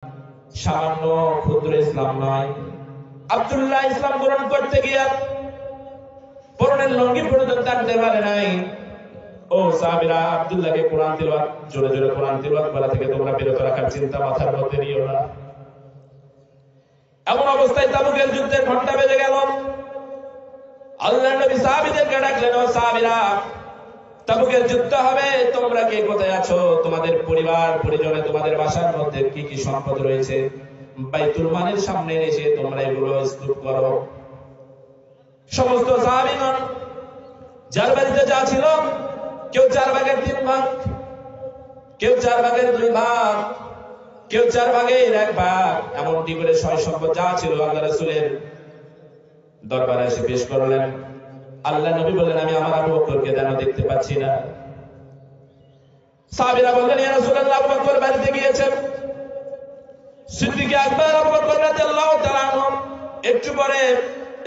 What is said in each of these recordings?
সামান্য ক্ষুদ্র ইসলাম নয়। আব্দুল্লাহ ইসলাম গ্রহণ করতে গিয়ে পরনের লঙ্গি পর্যন্ত টানতে পারে নাই। ও সাহাবীরা, আব্দুল্লাহকে কোরআন তিলাওয়াত, জোরে জোরে কোরআন তিলাওয়াত করা থেকে তোমরা বিরত রাখার চিন্তা মাথার মধ্যে নিও না। এমন অবস্থায় তাবুকের যুদ্ধের ঘন্টা বেজে গেল। আল্লাহর নবী সাহাবীদেরকে ডাকলেন, ও সাহাবীরা, তাবুকের যুদ্ধ হবে, তোমরা কে কোথায় আছো? তোমাদের পরিবার পরিজনে, তোমাদের বাসার মধ্যে কি কি সম্পদ রয়েছে, বাইতুল মালের সামনে এসে তোমরা এগুলো স্তূপ করো। সমস্ত সাহাবীগণ যার বাড়িতে যা ছিল, কেউ 4 ভাগের 3 ভাগ, কেউ 4 ভাগের 2 ভাগ, কেউ 4 ভাগের 1 ভাগ, এমনটি করে সয় সম্পদ যা ছিল আল্লাহ রাসূলের দরবারে এসে পেশ করলেন। আল্লাহ নবী বললেন, আমি আমার আবু বকরকে যেন দেখতে পাচ্ছি না। সাহাবীরা বললেন, ইয়া রাসূলুল্লাহ, আবু বকর বাড়িতে গিয়েছেন। সিদ্দিক আকবর আবু বকর রাদিয়াল্লাহু তাআলা আনহু একটু পরে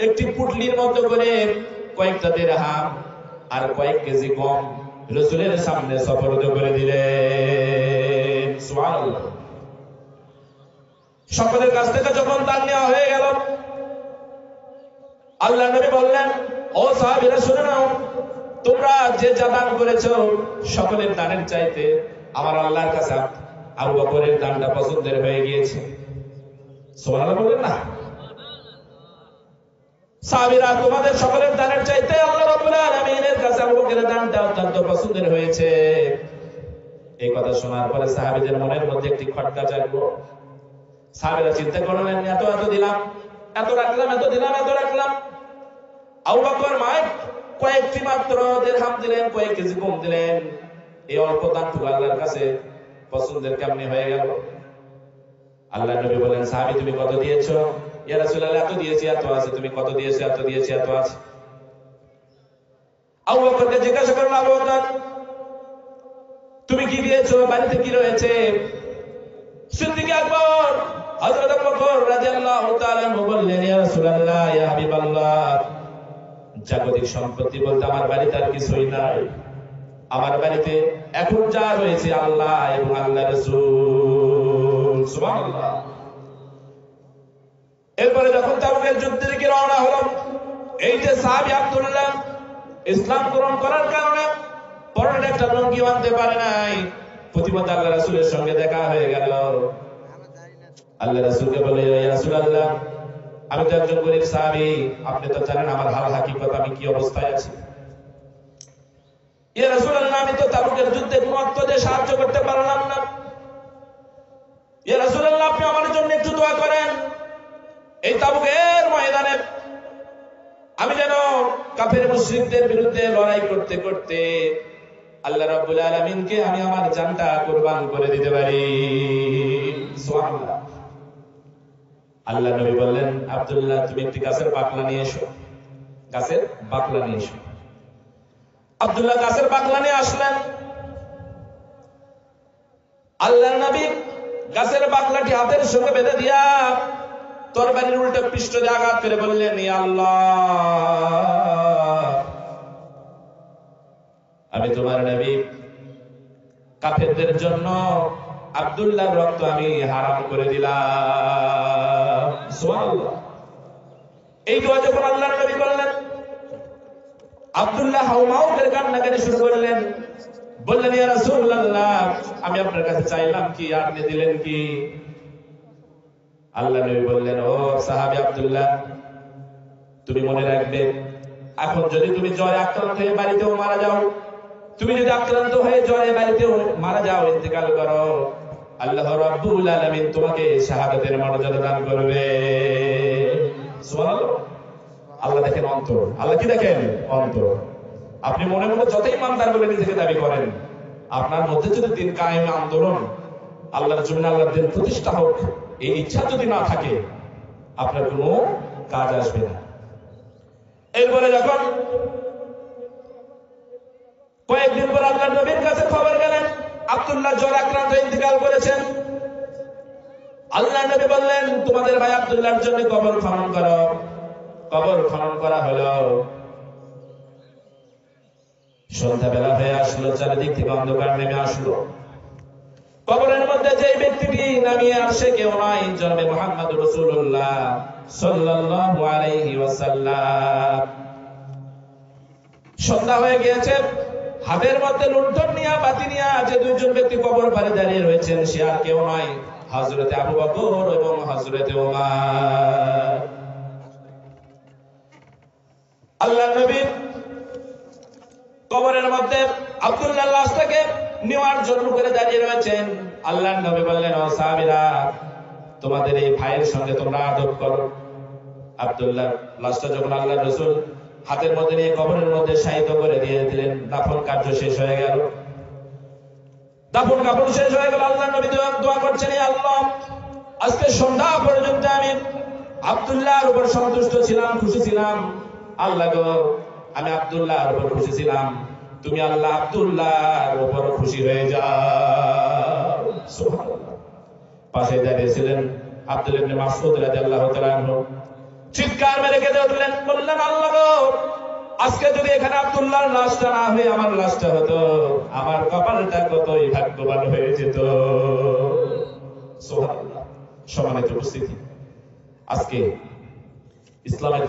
একটি পুটলির মতো করে কয়েকটা দিরহাম আর কয়েক কেজি গম রাসূলের সামনে সুপর্দ করে দিলেন। সুবহানাল্লাহ। সকলের কাছ থেকে যখন দান নেওয়া হয়ে গেল, আল্লাহ নবী বললেন, ও সাহাবীরা শুনে নাও, তোমরা যে যা দান করেছো সকলের দানের চাইতে আমার আল্লাহর কাছে আবু বকরের দানটা পছন্দের হয়ে গিয়েছে। সুবহানাল্লাহ বলেন না? সাহাবীরা, তোমাদের সকলের দানের চাইতে আল্লাহ রাব্বুল আলামিনের কাছে আবু বকরের দানটা অত্যন্ত পছন্দের হয়েছে। এই কথা শোনার পরে সাহাবীদের মনের মধ্যে একটি খটকা জাগলো। সাহাবীরা চিন্তা করলেন, এত এত দিলাম, এত রাখলাম, এত দিলাম, এত রাখলাম। আবু বকর কয়েকটি মাত্র দিরহাম দিলেন, কয়েক কেজি গম দিলেন। এই অল্প দানটুকু আল্লাহর কাছে পছন্দের কেমনে হয়ে গেল? আল্লাহ নবী বলেন, সাহাবী, তুমি কত দিয়েছো? ইয়া রাসূলুল্লাহ, এত দিয়েছি, এত আছে। তুমি কত দিয়েছো? এত দিয়েছি, এত আছে। আবু বকরকে জিজ্ঞাসা করলেন, আবু বকর, তুমি কি দিয়েছো? বাড়িতে কি রয়েছে? সিদ্দিক আকবর হযরত আবু বকর রাদিয়াল্লাহু তাআলা আনহু বললেন, ইয়া রাসূলুল্লাহ, ইয়া হাবিবাল্লাহ, জাগতিক সম্পত্তি বলতে আমার বাড়িতে আর কিছুই নাই। আমার বাড়িতে এখন যা রয়েছে আল্লাহ এবং আল্লাহর রাসূল। সুবহানাল্লাহ। এরপরে যখন তাবুকের যুদ্ধের দিকে রওনা হলো, এই যে সাহাবী আব্দুল্লাহ ইসলাম গ্রহণ করার কারণে পরনে একটা লুঙ্গি বাঁধতে পারে নাই। প্রতিমত আল্লাহ রাসূলের সঙ্গে দেখা হয়ে গেল। আল্লাহ রাসূলকে বলে, ইয়া রাসূলুল্লাহ, আমি তো একজন গরীব সাহাবী, আপনি তো জানেন আমার হাল হাকিকত, আমি কি অবস্থায় আছি। ইয়া রাসূলুল্লাহ, আমি তো তাবুকের যুদ্ধে কোনো অর্থে সাহায্য করতে পারলাম না। ইয়া রাসূলুল্লাহ, আপনি আমার জন্য একটু দোয়া করেন। এই তাবুকের ময়দানে আমি যেন কাফের মুশরিকদের বিরুদ্ধে লড়াই করতে করতে আল্লাহ রাব্বুল আলামিনকে আমি আমার জানটা কুরবান করে দিতে পারি। সুবহানাল্লাহ। আল্লাহ নবী বললেন, আব্দুল্লাহ, তুমি একটি গাছের বাকলা নিয়ে এসো। গাছের বাকলা নিয়ে এসো। আব্দুল্লাহ গাছের বাকলা নিয়ে আসলেন। আল্লাহর নবী গাছের বাকলাটি হাতের সঙ্গে বেঁধে দিয়া তরবারির উল্টো পৃষ্ঠ দিয়ে আঘাত করে বললেন, ইয়া আল্লাহ, আমি তোমার নবী, কাফেরদের জন্য আব্দুল্লাহর রক্ত আমি হারাম করে দিলাম। সুবহানাল্লাহ। এই দোয়া যখন আল্লাহর নবী করলেন, আব্দুল্লাহ হাউমাউ করে কান্নাকাটি শুরু করলেন। বললেন, ইয়া রাসূলুল্লাহ, আমি আপনার কাছে চাইলাম কি, আপনি দিলেন কি? আল্লাহ নবী বললেন, ও সাহাবী আব্দুল্লাহ, তুমি মনে রাখবে, এখন যদি তুমি জ্বরে আক্রান্ত হয়ে বাড়িতেও মারা যাও, তুমি যদি আক্রান্ত হয়ে জ্বরে বাড়িতেও মারা যাও, ইন্তেকাল করো, আল্লাহ রাব্বুল আলামিন তোমাকে শাহাদাতের মর্যাদা দান করবে। সুবহানাল্লাহ। আল্লাহ দেখেন অন্তর। আল্লাহ কি দেখেন? অন্তর। আপনি মনে মনে যতই ইমানদার বলে নিজেকে দাবি করেন, আপনার মধ্যে যদি দিন কায়েম আন্দোলন, আল্লাহর জন্য আল্লাহর দিন প্রতিষ্ঠা হোক, এই ইচ্ছা যদি না থাকে, আপনার কোনো কাজ আসবে না। এরপরে যখন কয়েকদিন পর আল্লাহর নবীর কাছে খবর গেলেন আব্দুল্লাহ জ্বর আক্রান্ত হয়ে ইন্তেকাল করেছেন, আল্লাহ নবী বললেন, তোমাদের ভাই আব্দুল্লাহর জন্য কবর খনন করো। কবর খনন করা হলো। সন্ধ্যাবেলা হয়ে আসলো, চারিদিক থেকে অন্ধকার নেমে আসলো। কবরের মধ্যে মধ্যে যে ব্যক্তিটি নামিয়ে আসে কেউ নয়, জনাবে মুহাম্মদ রাসূলুল্লাহ সাল্লাল্লাহু আলাইহি ওয়াসাল্লাম। সন্ধ্যা হয়ে গিয়েছে, হাতের মধ্যে লুণ্ঠন নিয়ে বাতি নিয়ে যে দুইজন ব্যক্তি কবর পাড়ে দাঁড়িয়ে রয়েছেন, সে আর কেউ নয়, হযরতে আবু বকর এবং হযরতে ওমর। আল্লাহর নবী কবরের মধ্যে আব্দুল্লাহর লাশটাকে নেওয়ার জন্য করে দাঁড়িয়ে রয়েছেন। আল্লাহর নবী বললেন, ও সাহাবীরা, তোমাদের এই ভাইয়ের সঙ্গে তোমরা আদব করো। আব্দুল্লাহর লাশটা যখন আল্লাহর রাসূল হাতের মধ্যে নিয়ে কবরের মধ্যে শায়িত করে দিয়ে দিলেন, দাফন কার্য শেষ হয়ে গেল। দাফন কাপড় শেষ হয়ে গেল। আল্লাহর নবী দোয়া করছেন, হে আল্লাহ, আজকে সন্ধ্যা পর্যন্ত আমি আব্দুল্লাহর উপর সন্তুষ্ট ছিলাম, খুশি ছিলাম। আল্লাহ গো, আমি আব্দুল্লাহর উপর খুশি ছিলাম, তুমি আল্লাহ আব্দুল্লাহর উপর খুশি হয়ে যাও। সুবহানাল্লাহ। পাশে দাঁড়িয়েছিলেন আব্দুল্লাহ ইবনে মাসউদ রাদিয়াল্লাহু তাআলা আনহু, চিৎকার মেরে কেঁদে উঠলেন, বললেন, আল্লাহ গো, আজকে যদি এখানে আব্দুল্লাহর লাশটা না হয়ে আমার লাশটা হতো, আমার কপালটা কতই ভাগ্যবান হয়ে যেত। সুবহানাল্লাহ। সম্মানিত উপস্থিতি, আজকে ইসলামের